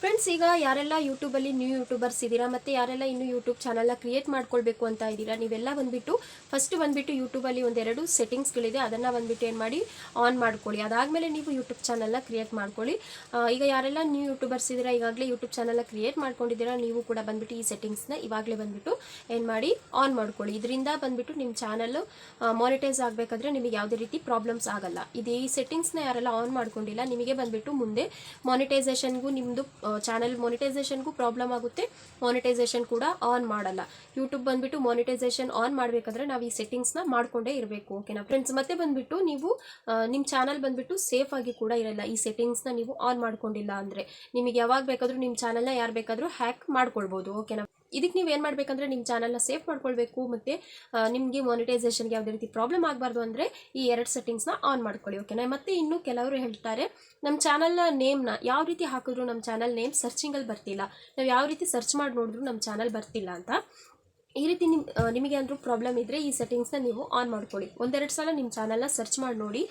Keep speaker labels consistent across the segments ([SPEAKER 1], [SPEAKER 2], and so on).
[SPEAKER 1] Friends, ಈಗ ಯಾರೆಲ್ಲ ಯೂಟ್ಯೂಬಲ್ಲಿ ನ್ಯೂ ಯೂಟ್ಯೂಬರ್ಸ್ ಇದ್ದೀರಾ ಮತ್ತು ಯಾರೆಲ್ಲ ಇನ್ನೂ ಯೂಟ್ಯೂಬ್ ಚಾನಲ್ನ ಕ್ರಿಯೇಟ್ ಮಾಡ್ಕೊಳ್ಬೇಕು ಅಂತ ಇದ್ದೀರಾ, ನೀವೆಲ್ಲ ಬಂದುಬಿಟ್ಟು ಫಸ್ಟ್ ಬಂದುಬಿಟ್ಟು ಯೂಟ್ಯೂಬಲ್ಲಿ ಒಂದೆರಡು ಸೆಟ್ಟಿಂಗ್ಸ್ಗಳಿದೆ, ಅದನ್ನು ಬಂದುಬಿಟ್ಟು ಏನು ಮಾಡಿ ಆನ್ ಮಾಡ್ಕೊಳ್ಳಿ. ಅದಾದಮೇಲೆ ನೀವು ಯೂಟ್ಯೂಬ್ ಚಾನಲ್ನ ಕ್ರಿಯೇಟ್ ಮಾಡ್ಕೊಳ್ಳಿ. ಈಗ ಯಾರೆಲ್ಲ ನ್ಯೂ ಯೂಟ್ಯೂಬರ್ಸ್ ಇದ್ದೀರಾ, ಈಗಾಗಲೇ ಯೂಟ್ಯೂಬ್ ಚಾನಲ್ನ ಕ್ರಿಯೇಟ್ ಮಾಡ್ಕೊಂಡಿದ್ದೀರಾ, ನೀವು ಕೂಡ ಬಂದುಬಿಟ್ಟು ಈ ಸೆಟ್ಟಿಂಗ್ಸ್ನ ಇವಾಗಲೇ ಬಂದುಬಿಟ್ಟು ಏನು ಮಾಡಿ ಆನ್ ಮಾಡ್ಕೊಳ್ಳಿ. ಇದರಿಂದ ಬಂದುಬಿಟ್ಟು ನಿಮ್ಮ ಚಾನಲ್ಲು ಮಾನಿಟೈಸ್ ಆಗಬೇಕಾದ್ರೆ ನಿಮಗೆ ಯಾವುದೇ ರೀತಿ ಪ್ರಾಬ್ಲಮ್ಸ್ ಆಗಲ್ಲ. ಈ ಸೆಟ್ಟಿಂಗ್ಸ್ನ ಯಾರೆಲ್ಲ ಆನ್ ಮಾಡ್ಕೊಂಡಿಲ್ಲ, ನಿಮಗೆ ಬಂದುಬಿಟ್ಟು ಮುಂದೆ ಮಾನಿಟೈಸೇಷನ್ಗೂ ನಿಮ್ಮದು ಚಾನಲ್ ಮಾನಿಟೈಸೇಷನ್ಗೂ ಪ್ರಾಬ್ಲಮ್ ಆಗುತ್ತೆ, ಮಾನಿಟೈಸೇಷನ್ ಕೂಡ ಆನ್ ಮಾಡಲ್ಲ. ಯೂಟ್ಯೂಬ್ ಬಂದುಬಿಟ್ಟು ಮಾನಿಟೈಸೇಷನ್ ಆನ್ ಮಾಡಬೇಕಾದ್ರೆ ನಾವು ಈ ಸೆಟ್ಟಿಂಗ್ಸ್ನ ಮಾಡ್ಕೊಂಡೇ ಇರಬೇಕು. ಓಕೆನಾ ಫ್ರೆಂಡ್ಸ್? ಮತ್ತೆ ಬಂದುಬಿಟ್ಟು ನೀವು ನಿಮ್ಮ ಚಾನಲ್ ಬಂದುಬಿಟ್ಟು ಸೇಫ್ ಆಗಿ ಕೂಡ ಇರಲ್ಲ ಈ ಸೆಟ್ಟಿಂಗ್ಸ್ನ ನೀವು ಆನ್ ಮಾಡ್ಕೊಂಡಿಲ್ಲ ಅಂದರೆ. ನಿಮಗೆ ಯಾವಾಗ ಬೇಕಾದರೂ ನಿಮ್ಮ ಚಾನಲ್ನ ಯಾರು ಬೇಕಾದರೂ ಹ್ಯಾಕ್ ಮಾಡ್ಕೊಳ್ಬೋದು. ಓಕೆನಾ? ಇದಕ್ಕೆ ನೀವು ಏನು ಮಾಡಬೇಕಂದ್ರೆ ನಿಮ್ಮ ಚಾನಲ್ನ ಸೇಫ್ ಮಾಡ್ಕೊಳ್ಬೇಕು ಮತ್ತು ನಿಮಗೆ ಮಾನಿಟೈಸೇಷನ್ಗೆ ಯಾವುದೇ ರೀತಿ ಪ್ರಾಬ್ಲಮ್ ಆಗಬಾರ್ದು ಅಂದರೆ ಈ ಎರಡು ಸೆಟ್ಟಿಂಗ್ಸ್ನ ಆನ್ ಮಾಡ್ಕೊಳ್ಳಿ. ಓಕೆನಾ? ಮತ್ತು ಇನ್ನು ಕೆಲವರು ಹೇಳ್ತಾರೆ, ನಮ್ಮ ಚಾನಲ್ನ ನೇಮ್ನ ಯಾವ ರೀತಿ ಹಾಕಿದ್ರು ನಮ್ಮ ಚಾನಲ್ ನೇಮ್ ಸರ್ಚಿಂಗಲ್ಲಿ ಬರ್ತಿಲ್ಲ, ನಾವು ಯಾವ ರೀತಿ ಸರ್ಚ್ ಮಾಡಿ ನೋಡಿದ್ರು ನಮ್ಮ ಚಾನಲ್ ಬರ್ತಿಲ್ಲ ಅಂತ. ಈ ರೀತಿ ನಿಮಗೆ ಅಂದರೂ ಪ್ರಾಬ್ಲಮ್ ಇದ್ದರೆ ಈ ಸೆಟ್ಟಿಂಗ್ಸ್ನ ನೀವು ಆನ್ ಮಾಡ್ಕೊಳ್ಳಿ. ಒಂದೆರಡು ಸಲ ನಿಮ್ಮ ಚಾನಲ್ನ ಸರ್ಚ್ ಮಾಡಿ ನೋಡಿ.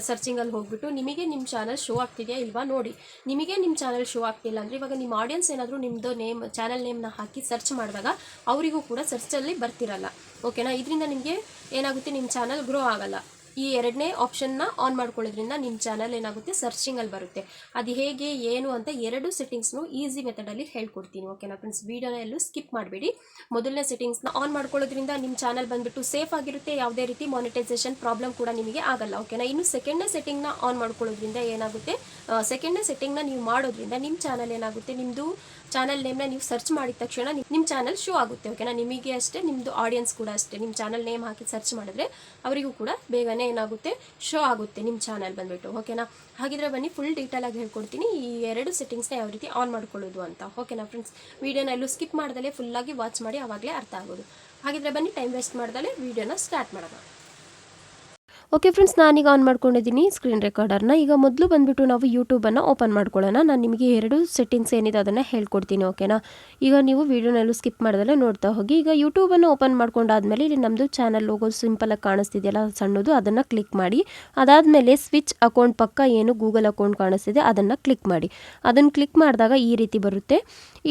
[SPEAKER 1] ಸರ್ಚಿಂಗಲ್ಲಿ ಹೋಗ್ಬಿಟ್ಟು ನಿಮಗೆ ನಿಮ್ಮ ಚಾನಲ್ ಶೋ ಆಗ್ತಿದೆಯಾ ಇಲ್ವಾ ನೋಡಿ. ನಿಮಗೆ ನಿಮ್ಮ ಚಾನಲ್ ಶೋ ಆಗ್ತಿಲ್ಲ ಅಂದರೆ ಇವಾಗ ನಿಮ್ಮ ಆಡಿಯನ್ಸ್ ಏನಾದರೂ ನಿಮ್ಮದು ಚಾನಲ್ ನೇಮ್ನ ಹಾಕಿ ಸರ್ಚ್ ಮಾಡಿದಾಗ ಅವರಿಗೂ ಕೂಡ ಸರ್ಚಲ್ಲಿ ಬರ್ತಿರಲ್ಲ. ಓಕೆನಾ? ಇದರಿಂದ ನಿಮಗೆ ಏನಾಗುತ್ತೆ, ನಿಮ್ಮ ಚಾನಲ್ ಗ್ರೋ ಆಗಲ್ಲ. ಈ ಎರಡನೇ ಆಪ್ಷನ್ನ ಆನ್ ಮಾಡ್ಕೊಳ್ಳೋದ್ರಿಂದ ನಿಮ್ಮ ಚಾನಲ್ ಏನಾಗುತ್ತೆ, ಸರ್ಚಿಂಗಲ್ಲಿ ಬರುತ್ತೆ. ಅದು ಹೇಗೆ ಏನು ಅಂತ ಎರಡು ಸೆಟ್ಟಿಂಗ್ಸ್ನು ಈಸಿ ಮೆಥಡಲ್ಲಿ ಹೇಳ್ಕೊಡ್ತೀನಿ. ಓಕೆನಾ ಫ್ರೆಂಡ್ಸ್? ವೀಡಿಯೋನ ಎಲ್ಲೂ ಸ್ಕಿಪ್ ಮಾಡಬೇಡಿ. ಮೊದಲನೇ ಸೆಟ್ಟಿಂಗ್ಸ್ನ ಆನ್ ಮಾಡ್ಕೊಳ್ಳೋದ್ರಿಂದ ನಿಮ್ಮ ಚಾನಲ್ ಬಂದುಬಿಟ್ಟು ಸೇಫ್ ಆಗಿರುತ್ತೆ, ಯಾವುದೇ ರೀತಿ ಮಾನಿಟೈಸೇಷನ್ ಪ್ರಾಬ್ಲಮ್ ಕೂಡ ನಿಮಗೆ ಆಗಲ್ಲ. ಓಕೆನಾ? ಇನ್ನು ಸೆಕೆಂಡ್ನೇ ಸೆಟ್ಟಿಂಗ್ನ ಆನ್ ಮಾಡ್ಕೊಳ್ಳೋದ್ರಿಂದ ಏನಾಗುತ್ತೆ, ಸೆಕೆಂಡ್ನೇ ಸೆಟ್ಟಿಂಗ್ನ ನೀವು ಮಾಡೋದ್ರಿಂದ ನಿಮ್ಮ ಚಾನಲ್ ಏನಾಗುತ್ತೆ, ನಿಮ್ಮದು ಚಾನಲ್ ನೇಮ್ನ ನೀವು ಸರ್ಚ್ ಮಾಡಿದ ತಕ್ಷಣ ನಿಮ್ಮ ಚಾನಲ್ ಶೋ ಆಗುತ್ತೆ. ಓಕೆನಾ? ನಿಮಗೆ ಅಷ್ಟೇ, ನಿಮ್ಮದು ಆಡಿಯನ್ಸ್ ಕೂಡ ಅಷ್ಟೇ. ನಿಮ್ಮ ಚಾನಲ್ ನೇಮ್ ಹಾಕಿ ಸರ್ಚ್ ಮಾಡಿದ್ರೆ ಅವರಿಗೂ ಕೂಡ ಬೇಗನೆ ಏನಾಗುತ್ತೆ, ಶೋ ಆಗುತ್ತೆ ನಿಮ್ಮ ಚಾನಲ್ ಬಂದುಬಿಟ್ಟು. ಓಕೆನಾ? ಹಾಗಿದ್ರೆ ಬನ್ನಿ ಫುಲ್ ಡೀಟೇಲಾಗಿ ಹೇಳ್ಕೊಡ್ತೀನಿ ಈ ಎರಡು ಸೆಟ್ಟಿಂಗ್ಸ್ನ ಯಾವ ರೀತಿ ಆನ್ ಮಾಡ್ಕೊಳ್ಳೋದು ಅಂತ. ಓಕೆನಾ ಫ್ರೆಂಡ್ಸ್? ವೀಡಿಯೋನ ಎಲ್ಲೂ ಸ್ಕಿಪ್ ಮಾಡ್ದಲೇ ಫುಲ್ಲಾಗಿ ವಾಚ್ ಮಾಡಿ, ಆವಾಗಲೇ ಅರ್ಥ ಆಗೋದು. ಹಾಗಿದ್ರೆ ಬನ್ನಿ ಟೈಮ್ ವೇಸ್ಟ್ ಮಾಡ್ದಲೇ ವೀಡಿಯೋನ ಸ್ಟಾರ್ಟ್ ಮಾಡೋಣ. ಓಕೆ ಫ್ರೆಂಡ್ಸ್, ನಾನೀಗ ಆನ್ ಮಾಡ್ಕೊಂಡಿದ್ದೀನಿ ಸ್ಕ್ರೀನ್ ರೆಕಾರ್ಡರ್ನ. ಈಗ ಮೊದಲು ಬಂದುಬಿಟ್ಟು ನಾವು ಯೂಟ್ಯೂಬನ್ನು ಓಪನ್ ಮಾಡ್ಕೊಳ್ಳೋಣ. ನಾನು ನಿಮಗೆ ಎರಡು ಸೆಟ್ಟಿಂಗ್ಸ್ ಏನಿದೆ ಅದನ್ನು ಹೇಳ್ಕೊಡ್ತೀನಿ. ಓಕೆನಾ? ಈಗ ನೀವು ವೀಡಿಯೋನಲ್ಲೂ ಸ್ಕಿಪ್ ಮಾಡಿದಲ್ಲೇ ನೋಡ್ತಾ ಹೋಗಿ. ಈಗ ಯೂಟ್ಯೂಬನ್ನು ಓಪನ್ ಮಾಡ್ಕೊಂಡಾದ್ಮೇಲೆ ಇಲ್ಲಿ ನಮ್ಮದು ಚಾನಲ್ ಲೋಗೋ ಸಿಂಪಲಾಗಿ ಕಾಣಿಸ್ತಿದೆಯಲ್ಲ ಸಣ್ಣದು, ಅದನ್ನು ಕ್ಲಿಕ್ ಮಾಡಿ. ಅದಾದಮೇಲೆ ಸ್ವಿಚ್ ಅಕೌಂಟ್ ಪಕ್ಕ ಏನು ಗೂಗಲ್ ಅಕೌಂಟ್ ಕಾಣಿಸ್ತಿದೆ ಅದನ್ನು ಕ್ಲಿಕ್ ಮಾಡಿ. ಅದನ್ನು ಕ್ಲಿಕ್ ಮಾಡಿದಾಗ ಈ ರೀತಿ ಬರುತ್ತೆ.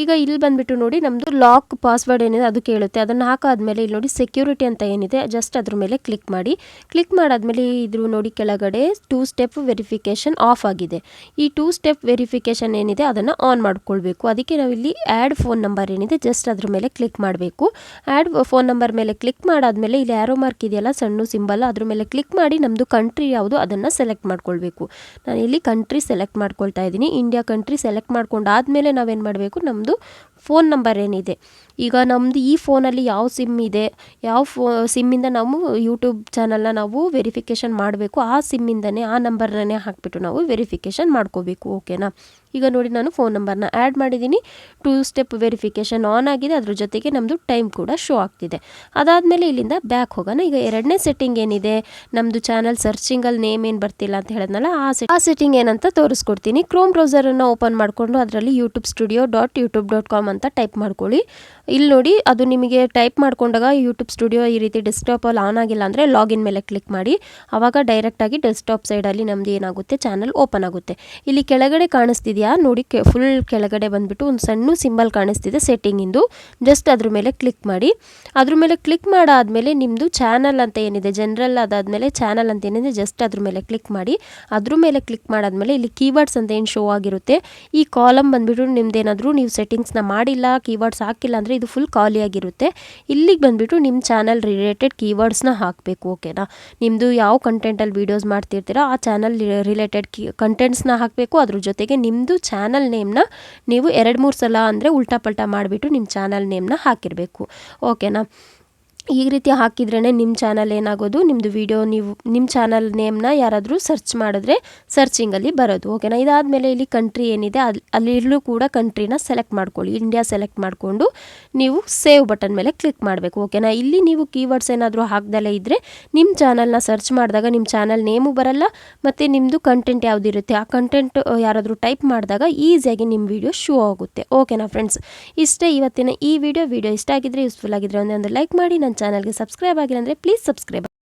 [SPEAKER 1] ಈಗ ಇಲ್ಲಿ ಬಂದುಬಿಟ್ಟು ನೋಡಿ, ನಮ್ಮದು ಲಾಕ್ ಪಾಸ್ವರ್ಡ್ ಏನಿದೆ ಅದು ಕೇಳುತ್ತೆ. ಅದನ್ನು ಹಾಕಾದ್ಮೇಲೆ ಇಲ್ಲಿ ನೋಡಿ ಸೆಕ್ಯೂರಿಟಿ ಅಂತ ಏನಿದೆ ಜಸ್ಟ್ ಅದ್ರ ಮೇಲೆ ಕ್ಲಿಕ್ ಮಾಡಿ. ಕ್ಲಿಕ್ ಮಾಡಾದ್ಮೇಲೆ ಇದ್ರ ನೋಡಿ ಕೆಳಗಡೆ 2 ಸ್ಟೆಪ್ ವೆರಿಫಿಕೇಷನ್ ಆಫ್ ಆಗಿದೆ. ಈ 2 ಸ್ಟೆಪ್ ವೆರಿಫಿಕೇಷನ್ ಏನಿದೆ ಅದನ್ನು ಆನ್ ಮಾಡ್ಕೊಳ್ಬೇಕು. ಅದಕ್ಕೆ ನಾವಿಲ್ಲಿ ಆ್ಯಡ್ ಫೋನ್ ನಂಬರ್ ಏನಿದೆ ಜಸ್ಟ್ ಅದ್ರ ಮೇಲೆ ಕ್ಲಿಕ್ ಮಾಡಬೇಕು. ಆ್ಯಡ್ ಫೋನ್ ನಂಬರ್ ಮೇಲೆ ಕ್ಲಿಕ್ ಮಾಡಾದ್ಮೇಲೆ ಇಲ್ಲಿ ಆ್ಯರೋ ಮಾರ್ಕ್ ಇದೆಯಲ್ಲ ಸಣ್ಣ ಸಿಂಬಲ್, ಅದ್ರ ಮೇಲೆ ಕ್ಲಿಕ್ ಮಾಡಿ ನಮ್ಮದು ಕಂಟ್ರಿ ಯಾವುದು ಅದನ್ನು ಸೆಲೆಕ್ಟ್ ಮಾಡ್ಕೊಳ್ಬೇಕು. ನಾನು ಇಲ್ಲಿ ಕಂಟ್ರಿ ಸೆಲೆಕ್ಟ್ ಮಾಡ್ಕೊಳ್ತಾ ಇದ್ದೀನಿ. ಇಂಡಿಯಾ ಕಂಟ್ರಿ ಸೆಲೆಕ್ಟ್ ಮಾಡ್ಕೊಂಡಾದ್ಮೇಲೆ ನಾವೇನು ಮಾಡಬೇಕು, ನಮ್ಮದು ಫೋನ್ ನಂಬರ್ ಏನಿದೆ, ಈಗ ನಮ್ಮದು ಈ ಫೋನಲ್ಲಿ ಯಾವ ಸಿಮ್ ಇದೆ, ಯಾವ ಸಿಮ್ಮಿಂದ ನಾವು ಯೂಟ್ಯೂಬ್ ಚಾನಲ್ನ ನಾವು ವೆರಿಫಿಕೇಷನ್ ಮಾಡಬೇಕು, ಆ ಸಿಮ್ಮಿಂದನೇ ಆ ನಂಬರ್ನೇ ಹಾಕಿಬಿಟ್ಟು ನಾವು ವೆರಿಫಿಕೇಷನ್ ಮಾಡ್ಕೋಬೇಕು. ಓಕೆನಾ? ಈಗ ನೋಡಿ ನಾನು ಫೋನ್ ನಂಬರ್ನ ಆ್ಯಡ್ ಮಾಡಿದ್ದೀನಿ. 2 ಸ್ಟೆಪ್ ವೆರಿಫಿಕೇಷನ್ ಆನ್ ಆಗಿದೆ, ಅದ್ರ ಜೊತೆಗೆ ನಮ್ಮದು ಟೈಮ್ ಕೂಡ ಶೋ ಆಗ್ತಿದೆ. ಅದಾದಮೇಲೆ ಇಲ್ಲಿಂದ ಬ್ಯಾಕ್ ಹೋಗೋಣ. ಈಗ ಎರಡನೇ ಸೆಟ್ಟಿಂಗ್ ಏನಿದೆ, ನಮ್ಮದು ಚಾನಲ್ ಸರ್ಚಿಂಗಲ್ಲಿ ನೇಮ್ ಏನು ಬರ್ತಿಲ್ಲ ಅಂತ ಹೇಳಿದ್ನಲ್ಲ, ಆ ಸೆಟ್ಟಿಂಗ್ ಏನಂತ ತೋರಿಸ್ಕೊಡ್ತೀನಿ. ಕ್ರೋಮ್ ಬ್ರೌಸರನ್ನು ಓಪನ್ ಮಾಡಿಕೊಂಡು ಅದರಲ್ಲಿ youtube.youtube.com ಅಂತ ಟೈಪ್ ಮಾಡ್ಕೊಳ್ಳಿ. ಇಲ್ಲಿ ನೋಡಿ, ಅದು ನಿಮಗೆ ಟೈಪ್ ಮಾಡ್ಕೊಂಡಾಗ ಯೂಟ್ಯೂಬ್ ಸ್ಟುಡಿಯೋ ಈ ರೀತಿ ಡೆಸ್ಕ್ಟಾಪಲ್ಲಿ ಆನ್ ಆಗಿಲ್ಲ ಅಂದರೆ ಲಾಗಿನ್ ಮೇಲೆ ಕ್ಲಿಕ್ ಮಾಡಿ. ಆವಾಗ ಡೈರೆಕ್ಟಾಗಿ ಡೆಸ್ಕ್ಟಾಪ್ ಸೈಡಲ್ಲಿ ನಮ್ಮದು ಏನಾಗುತ್ತೆ, ಚಾನಲ್ ಓಪನ್ ಆಗುತ್ತೆ. ಇಲ್ಲಿ ಕೆಳಗಡೆ ಕಾಣಿಸ್ತಿದೆಯಾ ನೋಡಿ, ಫುಲ್ ಕೆಳಗಡೆ ಬಂದುಬಿಟ್ಟು ಒಂದು ಸಣ್ಣ ಸಿಂಬಲ್ ಕಾಣಿಸ್ತಿದೆ ಸೆಟ್ಟಿಂಗಿಂದು, ಜಸ್ಟ್ ಅದ್ರ ಮೇಲೆ ಕ್ಲಿಕ್ ಮಾಡಿ. ಅದ್ರ ಮೇಲೆ ಕ್ಲಿಕ್ ಮಾಡಾದ್ಮೇಲೆ ನಿಮ್ಮದು ಚಾನಲ್ ಅಂತ ಏನಿದೆ ಜನರಲ್, ಅದಾದಮೇಲೆ ಚಾನಲ್ ಅಂತ ಏನಿದೆ ಜಸ್ಟ್ ಅದ್ರ ಮೇಲೆ ಕ್ಲಿಕ್ ಮಾಡಿ. ಅದ್ರ ಮೇಲೆ ಕ್ಲಿಕ್ ಮಾಡಾದ್ಮೇಲೆ ಇಲ್ಲಿ ಕೀವರ್ಡ್ಸ್ ಅಂತ ಏನು ಶೋ ಆಗಿರುತ್ತೆ, ಈ ಕಾಲಮ್ ಬಂದುಬಿಟ್ಟು ನಿಮ್ದೇನಾದರೂ ನೀವು ಸೆಟ್ಟಿಂಗ್ಸ್ನ ಮಾಡಿಲ್ಲ, ಕೀವರ್ಡ್ಸ್ ಹಾಕಿಲ್ಲ ಅಂದರೆ ಇದು ಫುಲ್ ಖಾಲಿಯಾಗಿರುತ್ತೆ. ಇಲ್ಲಿಗೆ ಬಂದುಬಿಟ್ಟು ನಿಮ್ಮ ಚಾನಲ್ ರಿಲೇಟೆಡ್ ಕೀವರ್ಡ್ಸ್ನ ಹಾಕಬೇಕು. ಓಕೆನಾ? ನಿಮ್ಮದು ಯಾವ ಕಂಟೆಂಟಲ್ಲಿ ವೀಡಿಯೋಸ್ ಮಾಡ್ತಿರ್ತೀರೋ ಆ ಚಾನಲ್ ರಿಲೇಟೆಡ್ ಕಂಟೆಂಟ್ಸ್ನ ಹಾಕಬೇಕು. ಅದ್ರ ಜೊತೆಗೆ ನಿಮ್ಮದು ಚಾನಲ್ ನೇಮ್ನ ನೀವು 2-3 ಸಲ ಅಂದರೆ ಉಲ್ಟಾ ಪಲ್ಟಾ ಮಾಡಿಬಿಟ್ಟು ನಿಮ್ಮ ಚಾನಲ್ ನೇಮ್ನ ಹಾಕಿರಬೇಕು. ಓಕೆನಾ? ಈ ರೀತಿ ಹಾಕಿದ್ರೇ ನಿಮ್ಮ ಚಾನಲ್ ಏನಾಗೋದು, ನಿಮ್ಮದು ವಿಡಿಯೋ ನೀವು ನಿಮ್ಮ ಚಾನಲ್ ನೇಮ್ನ ಯಾರಾದರೂ ಸರ್ಚ್ ಮಾಡಿದ್ರೆ ಸರ್ಚಿಂಗಲ್ಲಿ ಬರೋದು. ಓಕೆನಾ? ಇದಾದಮೇಲೆ ಇಲ್ಲಿ ಕಂಟ್ರಿ ಏನಿದೆ ಅಲ್ಲಿರಲು ಕೂಡ ಕಂಟ್ರಿನ ಸೆಲೆಕ್ಟ್ ಮಾಡ್ಕೊಳ್ಳಿ. ಇಂಡಿಯಾ ಸೆಲೆಕ್ಟ್ ಮಾಡಿಕೊಂಡು ನೀವು ಸೇವ್ ಬಟನ್ ಮೇಲೆ ಕ್ಲಿಕ್ ಮಾಡಬೇಕು. ಓಕೆನಾ? ಇಲ್ಲಿ ನೀವು ಕೀವರ್ಡ್ಸ್ ಏನಾದರೂ ಹಾಕ್ದಲೇ ಇದ್ದರೆ ನಿಮ್ಮ ಚಾನಲ್ನ ಸರ್ಚ್ ಮಾಡಿದಾಗ ನಿಮ್ಮ ಚಾನಲ್ ನೇಮು ಬರಲ್ಲ, ಮತ್ತು ನಿಮ್ಮದು ಕಂಟೆಂಟ್ ಯಾವುದಿರುತ್ತೆ ಆ ಕಂಟೆಂಟ್ ಯಾರಾದರೂ ಟೈಪ್ ಮಾಡಿದಾಗ ಈಸಿಯಾಗಿ ನಿಮ್ಮ ವಿಡಿಯೋ ಶೋ ಆಗುತ್ತೆ. ಓಕೆನಾ ಫ್ರೆಂಡ್ಸ್? ಇಷ್ಟೇ ಇವತ್ತಿನ ಈ ವಿಡಿಯೋ ಇಷ್ಟ ಆಗಿದ್ರೆ, ಯೂಸ್ಫುಲ್ ಆಗಿದ್ರೆ ಒಂದು ಲೈಕ್ ಮಾಡಿ. ನನ್ನ ಚಾನಲ್ಗೆ ಸಬ್ಸ್ಕ್ರೈಬ್ ಆಗಿಲ್ಲ ಅಂದರೆ ಪ್ಲೀಸ್ ಸಬ್ಸ್ಕ್ರೈಬ್.